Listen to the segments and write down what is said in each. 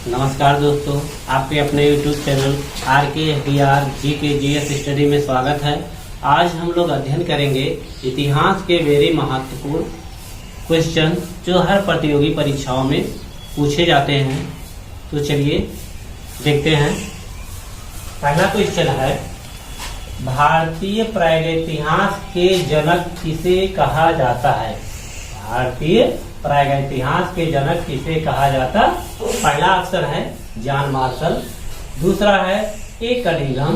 नमस्कार दोस्तों, आपके अपने YouTube channel RKFDR GK study में स्वागत है। आज हम लोग अध्ययन करेंगे इतिहास के वेरी महत्वपूर्ण क्वेश्चन जो हर प्रतियोगी परीक्षाओं में पूछे जाते हैं। तो चलिए देखते हैं। पहला क्वेश्चन है, भारतीय प्रागैतिहास के जनक किसे कहा जाता है? भारतीय प्रागैतिहास के जनक किसे कहा जाता? पहला ऑप्शन है जॉन मार्शल, दूसरा है ए कनिंघम,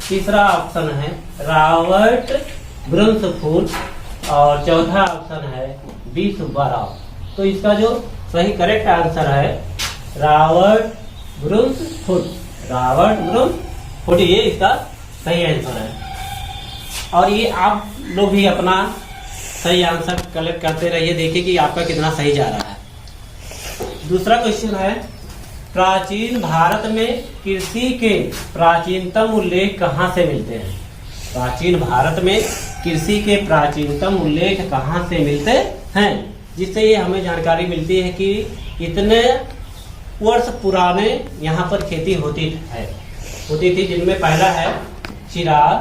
तीसरा ऑप्शन है रॉबर्ट ब्रूंसफुट और चौथा ऑप्शन है बी सुब्बा राव। तो इसका जो सही करेक्ट आंसर है रॉबर्ट ब्रूंसफुट। रॉबर्ट ब्रूंसफुट ये इसका सही आंसर है। और ये आप लोग भी अपना सही आंसर कलेक्ट करते रहिए, देखिए कि आपका कितना सही जा रहा है। दूसरा क्वेश्चन है, प्राचीन भारत में कृषि के प्राचीनतम उल्लेख कहाँ से मिलते हैं? प्राचीन भारत में कृषि के प्राचीनतम उल्लेख कहाँ से मिलते हैं? जिससे ये हमें जानकारी मिलती है कि इतने वर्ष पुराने यहाँ पर खेती होती थी, जिनमें पहला है चिराग,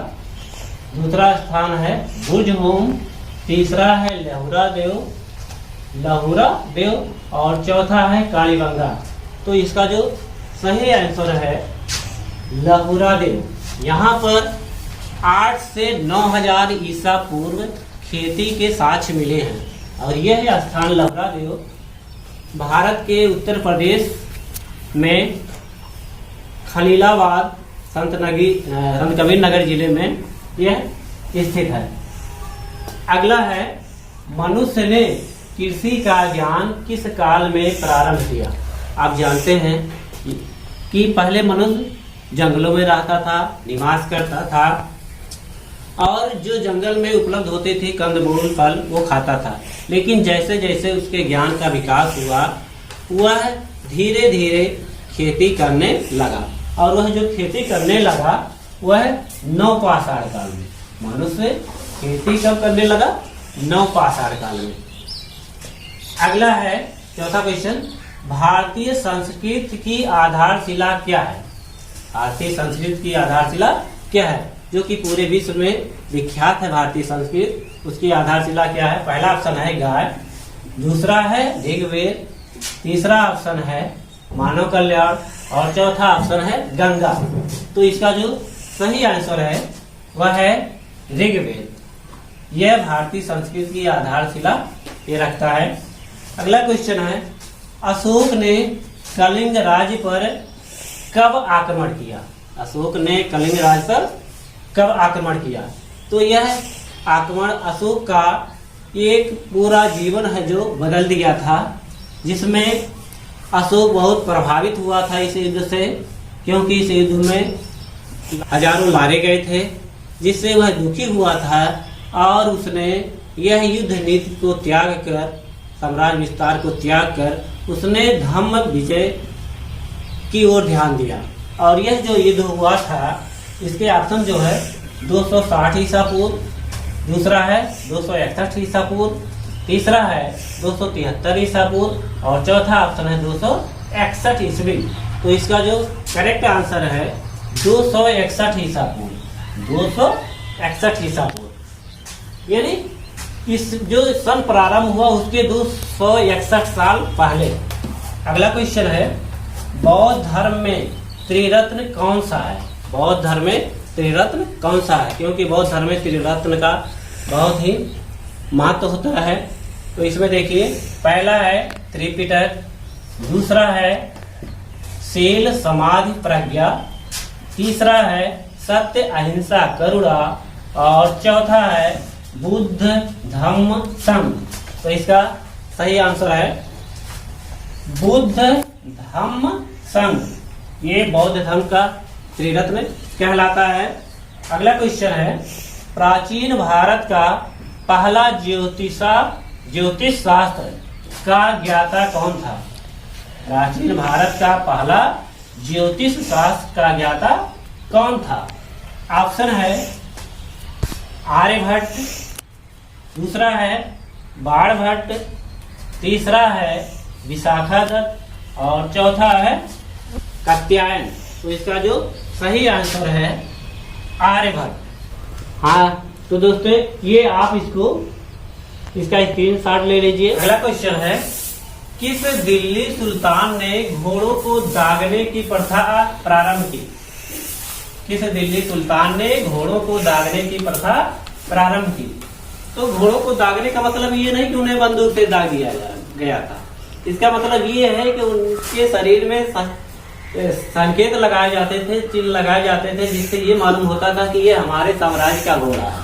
दूसरा स्थान है बुर्जहोम, तीसरा है लहुरा देव और चौथा है कालीबंगा। तो इसका जो सही आंसर है लहुरा देव। यहाँ पर 8 से 9000 ईसा पूर्व खेती के साक्ष्य मिले हैं और यह स्थान लहुरा देव भारत के उत्तर प्रदेश में खलीलाबाद संत कबीर नगर जिले में यह स्थित है। अगला है, मनुष्य ने कृषि का ज्ञान किस काल में प्रारंभ किया? आप जानते हैं कि पहले मनुष्य जंगलों में रहता था, निवास करता था और जो जंगल में उपलब्ध होते थे कंदमूल फल वो खाता था। लेकिन जैसे जैसे उसके ज्ञान का विकास हुआ वह धीरे धीरे खेती करने लगा और वह जो खेती करने लगा वह नवपाषाण काल में। मनुष्य खेती कब करने लगा? नवपाषाण काल में। अगला है चौथा क्वेश्चन, भारतीय संस्कृति की आधारशिला क्या है? भारतीय संस्कृति की आधारशिला क्या है जो कि पूरे विश्व में विख्यात है? भारतीय संस्कृति उसकी आधारशिला क्या है? पहला ऑप्शन है गाय, दूसरा है ऋग्वेद, तीसरा ऑप्शन है मानव कल्याण और चौथा ऑप्शन है गंगा। तो इसका जो सही आंसर है वह है ऋग्वेद। यह भारतीय संस्कृति की आधारशिला ये रखता है। अगला क्वेश्चन है, अशोक ने कलिंग राज्य पर कब आक्रमण किया? अशोक ने कलिंग राज्य पर कब आक्रमण किया? तो यह आक्रमण अशोक का एक पूरा जीवन है जो बदल दिया था, जिसमें अशोक बहुत प्रभावित हुआ था इस युद्ध से, क्योंकि इस युद्ध में हजारों मारे गए थे, जिससे वह दुखी हुआ था और उसने यह युद्ध नीति को त्याग कर, साम्राज्य विस्तार को त्याग कर उसने धम्म विजय की ओर ध्यान दिया। और यह जो युद्ध हुआ था इसके ऑप्शन जो है 260 ईसा पूर्व, दूसरा है 261 ईसा पूर्व, तीसरा है 273 ईसा पूर्व और चौथा ऑप्शन है 261 ईस्वी। तो इसका जो करेक्ट आंसर है 261 ईसा पूर्व। 261 ईसा पूर्व यानी इस जो सन प्रारंभ हुआ उसके 261 साल पहले। अगला क्वेश्चन है, बौद्ध धर्म में त्रिरत्न कौन सा है? बौद्ध धर्म में त्रिरत्न कौन सा है? क्योंकि बौद्ध धर्म में त्रिरत्न का बहुत ही महत्व होता है। तो इसमें देखिए, पहला है त्रिपिटक, दूसरा है शील समाधि प्रज्ञा, तीसरा है सत्य अहिंसा करुणा और चौथा है बुद्ध धम्म संघ। तो इसका सही आंसर है बुद्ध धम्म संघ। ये बौद्ध धर्म का त्रिरत्न कहलाता है। अगला क्वेश्चन है, प्राचीन भारत का पहला ज्योतिष शास्त्र का ज्ञाता कौन था? प्राचीन भारत का पहला ज्योतिष शास्त्र का ज्ञाता कौन था? ऑप्शन है आर्यभट्ट, दूसरा है बाणभट्ट, तीसरा है विशाखादत्त और चौथा है कात्यायन। तो इसका जो सही आंसर है आर्यभट्ट। हाँ तो दोस्तों ये आप इसका स्क्रीनशॉट ले लीजिए। अगला क्वेश्चन है, किस दिल्ली सुल्तान ने घोड़ों को दागने की प्रथा प्रारंभ की? किस दिल्ली सुल्तान ने घोड़ों को दागने की प्रथा प्रारंभ की? तो घोड़ों को दागने का मतलब ये नहीं कि उन्हें बंदूक से दाग दिया गया था। इसका मतलब ये है कि उनके शरीर में संकेत लगाए जाते थे, चिन्ह लगाए जाते थे, जिससे ये मालूम होता था कि ये हमारे साम्राज्य का घोड़ा है।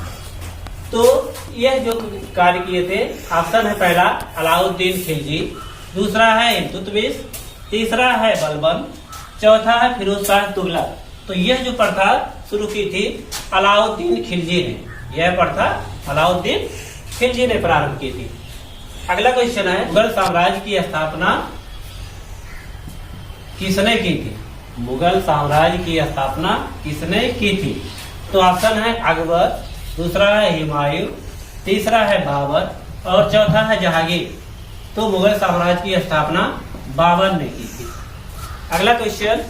तो यह जो कार्य किए थे, ऑप्शन है पहला अलाउद्दीन खिलजी, दूसरा है इल्तुतमिश, तीसरा है बलबन, चौथा है फिरोज शाह तुगलक। तो यह जो प्रथा शुरू की थी अलाउद्दीन खिलजी ने, यह प्रथा अलाउद्दीन खिलजी ने प्रारंभ की थी। अगला क्वेश्चन है, मुगल साम्राज्य की स्थापना किसने की थी? मुगल साम्राज्य की स्थापना किसने की थी? तो ऑप्शन है अकबर, दूसरा है हुमायूं, तीसरा है बाबर और चौथा है जहांगीर। तो मुगल साम्राज्य की स्थापना बाबर ने की थी। अगला क्वेश्चन,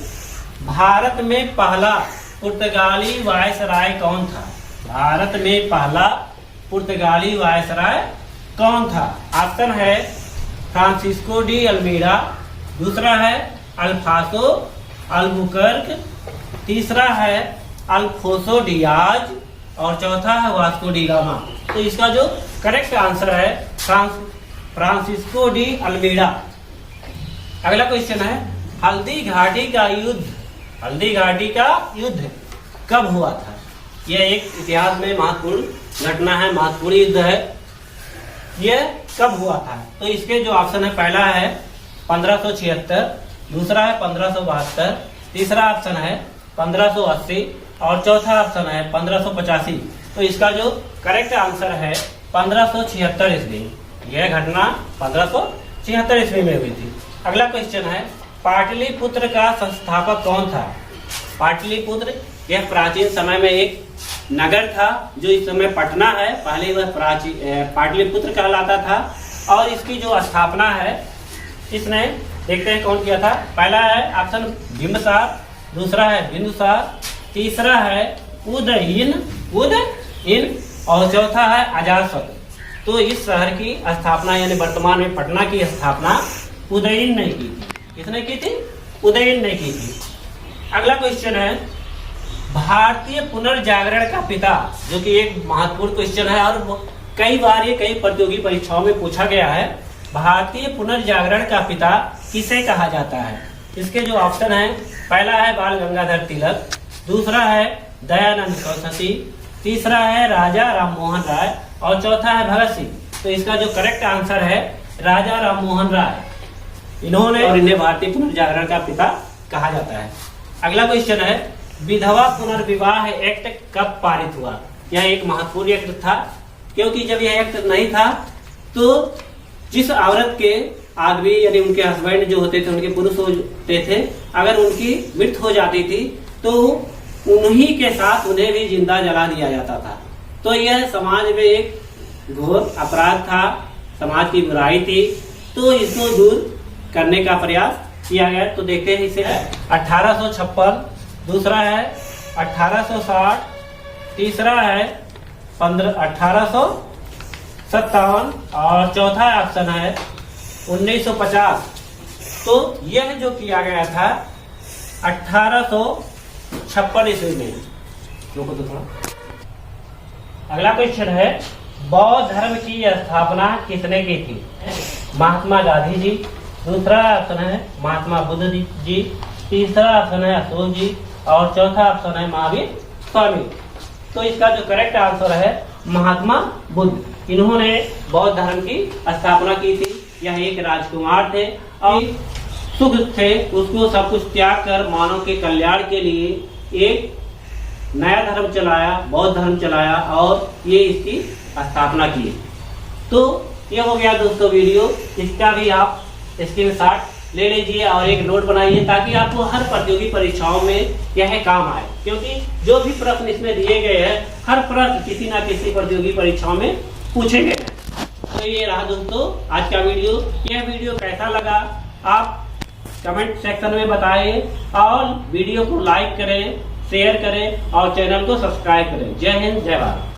भारत में पहला पुर्तगाली वायसराय कौन था? भारत में पहला पुर्तगाली वायसराय कौन था? ऑप्शन है फ्रांसिस्को डी अल्मीडा, दूसरा है अल्फासो अल्बुकर्क, तीसरा है अल्फोसो डियाज और चौथा है वास्को डी गामा। तो इसका जो करेक्ट आंसर है फ्रांसिस्को डी अल्मीडा। अगला क्वेश्चन है, हल्दी घाटी का युद्ध कब हुआ था? यह एक इतिहास में महत्वपूर्ण घटना है, महत्वपूर्ण युद्ध है। यह कब हुआ था? तो इसके जो ऑप्शन है पहला है 1576, दूसरा है 1572, तीसरा ऑप्शन है 1580 और चौथा ऑप्शन है 1585। तो इसका जो करेक्ट आंसर है 1576 ईस्वी। यह घटना 1576 ईस्वी में हुई थी। अगला क्वेश्चन है, पाटलिपुत्र का संस्थापक कौन था? पाटलिपुत्र यह प्राचीन समय में एक नगर था, जो इस समय पटना है, पहले वह पाटलिपुत्र कहलाता था। और इसकी जो स्थापना है इसने, देखते हैं कौन किया था। पहला है ऑप्शन बिंबिसार, दूसरा है बिंदुसार, तीसरा है उदयीन और चौथा है अजातशत्रु। तो इस शहर की स्थापना यानी वर्तमान में पटना की स्थापना उदयीन ने की थी। किसने की थी? उदयीन ने की थी। अगला क्वेश्चन है, भारतीय पुनर्जागरण का पिता, जो कि एक महत्वपूर्ण क्वेश्चन है और कई बार ये कई प्रतियोगी परीक्षाओं में पूछा गया है। भारतीय पुनर्जागरण का पिता किसे कहा जाता है? इसके जो ऑप्शन है, पहला है बाल गंगाधर तिलक, दूसरा है दयानंद सरस्वती, तीसरा है राजा राममोहन राय और चौथा है भगत सिंह। तो इसका जो करेक्ट आंसर है राजा राममोहन राय, इन्होंने और इन्हें भारतीय पुनर्जागरण का पिता कहा जाता है। अगला क्वेश्चन है, विधवा पुनर्विवाह एक्ट कब पारित हुआ? यह एक महत्वपूर्ण एक्ट था, क्योंकि जब यह एक्ट नहीं था तो जिस औरत के आदमी यानी उनके हस्बैंड जो होते थे, उनके पुरुष होते थे, अगर उनकी मृत्यु हो जाती थी तो उन्हीं के साथ उन्हें भी जिंदा जला दिया जाता था। तो यह समाज में एक घोर अपराध था, समाज की बुराई थी। तो इसको दूर करने का प्रयास किया गया। तो देखते हैं इसे 1856, दूसरा है 1860, तीसरा है 1857 और चौथा ऑप्शन है 1950। तो यह जो किया गया था 1856 ईस्वी में। रोको तो थोड़ा। अगला क्वेश्चन है, बौद्ध धर्म की स्थापना किसने की थी? महात्मा गांधी जी, दूसरा ऑप्शन है महात्मा बुद्ध जी, तीसरा ऑप्शन है अशोक जी और चौथा ऑप्शन है महावीर स्वामी। तो इसका जो करेक्ट आंसर है महात्मा बुद्ध, इन्होंने बौद्ध धर्म की स्थापना की थी। यह एक राजकुमार थे और सुख थे, उसको सब कुछ त्याग कर मानव के कल्याण के लिए एक नया धर्म चलाया, बौद्ध धर्म चलाया और ये इसकी स्थापना की। तो ये हो गया दोस्तों वीडियो। इसका भी आप स्क्रीनशॉट ले लीजिए और एक नोट बनाइए, ताकि आपको हर प्रतियोगी परीक्षाओं में यह काम आए, क्योंकि जो भी प्रश्न इसमें दिए गए हैं, हर प्रश्न किसी ना किसी प्रतियोगी परीक्षाओं में पूछे गए हैं। तो ये रहा दोस्तों आज का वीडियो। यह वीडियो कैसा लगा आप कमेंट सेक्शन में बताइए और वीडियो को लाइक करें, शेयर करें और चैनल को सब्सक्राइब करें। जय हिंद, जय भारत।